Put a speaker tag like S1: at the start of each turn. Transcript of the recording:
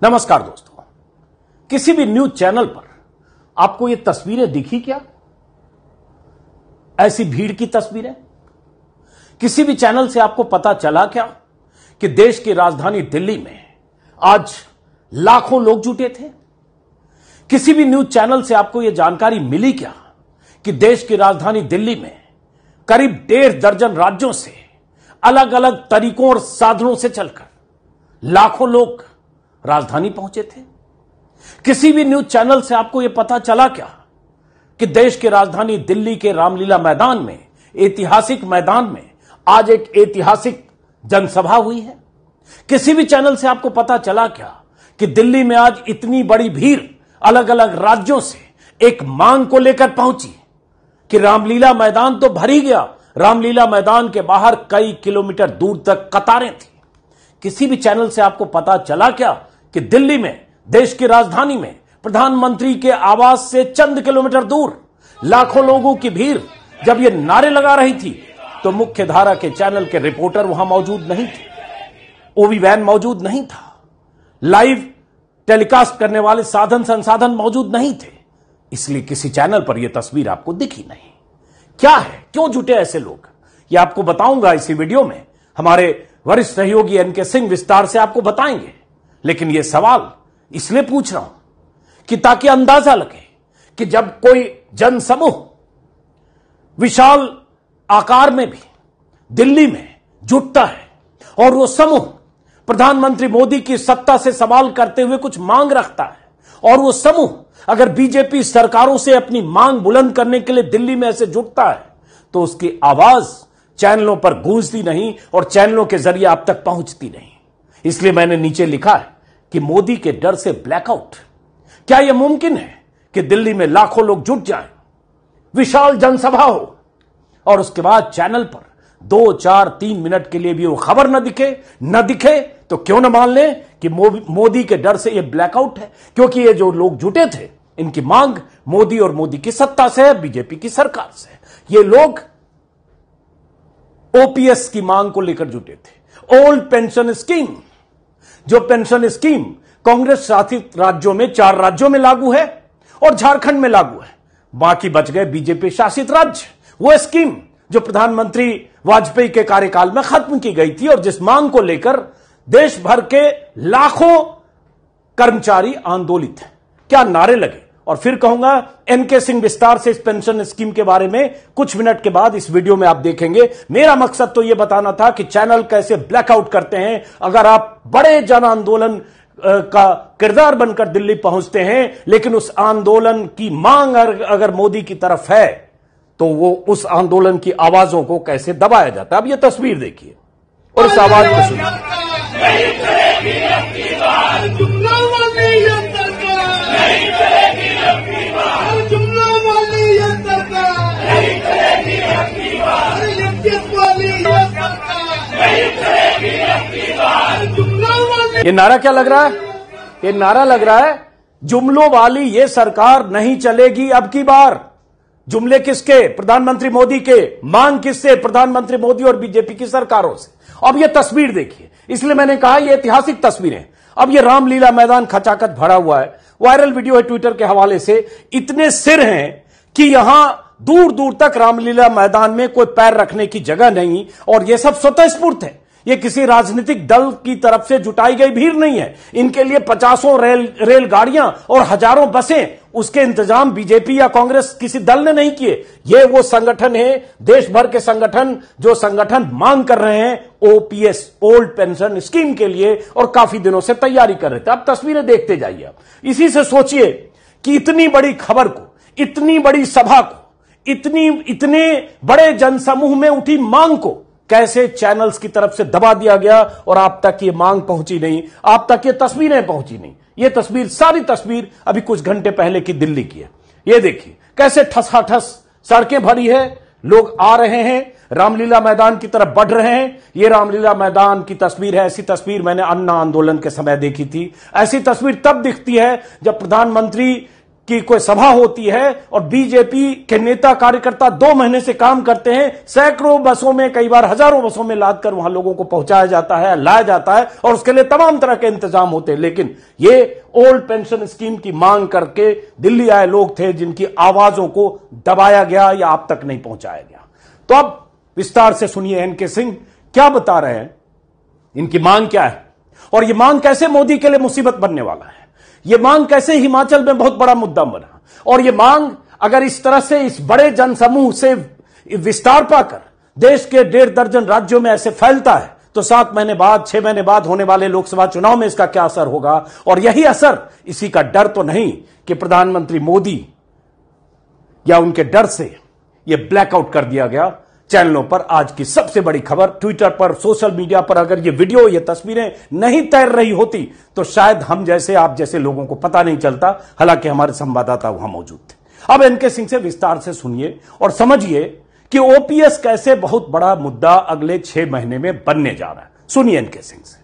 S1: नमस्कार दोस्तों, किसी भी न्यूज चैनल पर आपको ये तस्वीरें दिखी क्या? ऐसी भीड़ की तस्वीरें किसी भी चैनल से आपको पता चला क्या कि देश की राजधानी दिल्ली में आज लाखों लोग जुटे थे? किसी भी न्यूज चैनल से आपको यह जानकारी मिली क्या कि देश की राजधानी दिल्ली में करीब 1.5 दर्जन राज्यों से अलग अलग तरीकों और साधनों से चलकर लाखों लोग राजधानी पहुंचे थे? किसी भी न्यूज चैनल से आपको यह पता चला क्या कि देश की राजधानी दिल्ली के रामलीला मैदान में, ऐतिहासिक मैदान में आज एक ऐतिहासिक जनसभा हुई है? किसी भी चैनल से आपको पता चला क्या कि दिल्ली में आज इतनी बड़ी भीड़ अलग अलग राज्यों से एक मांग को लेकर पहुंची कि रामलीला मैदान तो भर ही गया, रामलीला मैदान के बाहर कई किलोमीटर दूर तक कतारें थी? किसी भी चैनल से आपको पता चला क्या कि दिल्ली में, देश की राजधानी में, प्रधानमंत्री के आवास से चंद किलोमीटर दूर लाखों लोगों की भीड़ जब ये नारे लगा रही थी तो मुख्य धारा के चैनल के रिपोर्टर वहां मौजूद नहीं थे, ओवी वैन मौजूद नहीं था, लाइव टेलीकास्ट करने वाले साधन संसाधन मौजूद नहीं थे, इसलिए किसी चैनल पर यह तस्वीर आपको दिखी नहीं। क्या है, क्यों जुटे ऐसे लोग, यह आपको बताऊंगा इसी वीडियो में। हमारे वरिष्ठ सहयोगी एनके सिंह विस्तार से आपको बताएंगे, लेकिन यह सवाल इसलिए पूछ रहा हूं कि ताकि अंदाजा लगे कि जब कोई जनसमूह विशाल आकार में भी दिल्ली में जुटता है और वो समूह प्रधानमंत्री मोदी की सत्ता से सवाल करते हुए कुछ मांग रखता है और वो समूह अगर बीजेपी सरकारों से अपनी मांग बुलंद करने के लिए दिल्ली में ऐसे जुटता है तो उसकी आवाज चैनलों पर गूंजती नहीं और चैनलों के जरिए आप तक पहुंचती नहीं। इसलिए मैंने नीचे लिखा है कि मोदी के डर से ब्लैकआउट। क्या यह मुमकिन है कि दिल्ली में लाखों लोग जुट जाएं, विशाल जनसभा हो और उसके बाद चैनल पर 2, 4, 3 मिनट के लिए भी वो खबर न दिखे तो क्यों न मान लें कि मोदी के डर से यह ब्लैकआउट है, क्योंकि ये जो लोग जुटे थे इनकी मांग मोदी और मोदी की सत्ता से है, बीजेपी की सरकार से। ये लोग ओपीएस की मांग को लेकर जुटे थे, ओल्ड पेंशन स्कीम, जो पेंशन स्कीम कांग्रेस शासित राज्यों में 4 राज्यों में लागू है और झारखंड में लागू है, बाकी बच गए बीजेपी शासित राज्य। वो स्कीम जो प्रधानमंत्री वाजपेयी के कार्यकाल में खत्म की गई थी और जिस मांग को लेकर देश भर के लाखों कर्मचारी आंदोलित हैं। क्या नारे लगे, और फिर कहूंगा एनके सिंह विस्तार से इस पेंशन स्कीम के बारे में कुछ मिनट के बाद इस वीडियो में आप देखेंगे। मेरा मकसद तो यह बताना था कि चैनल कैसे ब्लैकआउट करते हैं अगर आप बड़े जन आंदोलन का किरदार बनकर दिल्ली पहुंचते हैं, लेकिन उस आंदोलन की मांग अगर मोदी की तरफ है तो वो उस आंदोलन की आवाजों को कैसे दबाया जाता है। अब ये तस्वीर देखिए और इस आवाज को सुनिए। ये नारा क्या लग रहा है? ये नारा लग रहा है जुमलों वाली ये सरकार नहीं चलेगी अब की बार। जुमले किसके? प्रधानमंत्री मोदी के। मांग किससे? प्रधानमंत्री मोदी और बीजेपी की सरकारों से। अब ये तस्वीर देखिए, इसलिए मैंने कहा ये ऐतिहासिक तस्वीरें। अब ये रामलीला मैदान खचाखच भरा हुआ है, वायरल वीडियो है ट्विटर के हवाले से। इतने सिर हैं कि यहां दूर दूर तक रामलीला मैदान में कोई पैर रखने की जगह नहीं, और यह सब स्वतःस्फूर्त है। यह किसी राजनीतिक दल की तरफ से जुटाई गई भीड़ नहीं है। इनके लिए 50 रेलगाड़ियां और हजारों बसें, उसके इंतजाम बीजेपी या कांग्रेस किसी दल ने नहीं किए। ये वो संगठन है, देश भर के संगठन, जो संगठन मांग कर रहे हैं ओपीएस, ओल्ड पेंशन स्कीम के लिए, और काफी दिनों से तैयारी कर रहे थे। अब तस्वीरें देखते जाइए। आप इसी से सोचिए कि इतनी बड़ी खबर को, इतनी बड़ी सभा को, इतने बड़े जनसमूह में उठी मांग को कैसे चैनल्स की तरफ से दबा दिया गया और आप तक ये मांग पहुंची नहीं, आप तक ये तस्वीरें पहुंची नहीं। ये तस्वीर, सारी तस्वीर अभी कुछ घंटे पहले की दिल्ली की है। ये देखिए कैसे ठसाठस सड़कें भरी है, लोग आ रहे हैं, रामलीला मैदान की तरफ बढ़ रहे हैं। ये रामलीला मैदान की तस्वीर है। ऐसी तस्वीर मैंने अन्ना आंदोलन के समय देखी थी। ऐसी तस्वीर तब दिखती है जब प्रधानमंत्री कि कोई सभा होती है और बीजेपी के नेता कार्यकर्ता 2 महीने से काम करते हैं, सैकड़ों बसों में, कई बार हजारों बसों में लादकर वहां लोगों को पहुंचाया जाता है, लाया जाता है और उसके लिए तमाम तरह के इंतजाम होते हैं। लेकिन ये ओल्ड पेंशन स्कीम की मांग करके दिल्ली आए लोग थे जिनकी आवाजों को दबाया गया या आप तक नहीं पहुंचाया गया। तो अब विस्तार से सुनिए एनके सिंह क्या बता रहे हैं, इनकी मांग क्या है और यह मांग कैसे मोदी के लिए मुसीबत बनने वाला है, यह मांग कैसे हिमाचल में बहुत बड़ा मुद्दा बना और यह मांग अगर इस तरह से इस बड़े जनसमूह से विस्तार पाकर देश के 1.5 दर्जन राज्यों में ऐसे फैलता है तो 7 महीने बाद, 6 महीने बाद होने वाले लोकसभा चुनाव में इसका क्या असर होगा। और यही असर, इसी का डर तो नहीं कि प्रधानमंत्री मोदी या उनके डर से यह ब्लैकआउट कर दिया गया चैनलों पर। आज की सबसे बड़ी खबर, ट्विटर पर, सोशल मीडिया पर अगर ये वीडियो, ये तस्वीरें नहीं तैर रही होती तो शायद हम जैसे, आप जैसे लोगों को पता नहीं चलता, हालांकि हमारे संवाददाता वहां मौजूद थे। अब एनके सिंह से विस्तार से सुनिए और समझिए कि ओपीएस कैसे बहुत बड़ा मुद्दा अगले 6 महीने में बनने जा रहा है। सुनिए एनके सिंह से।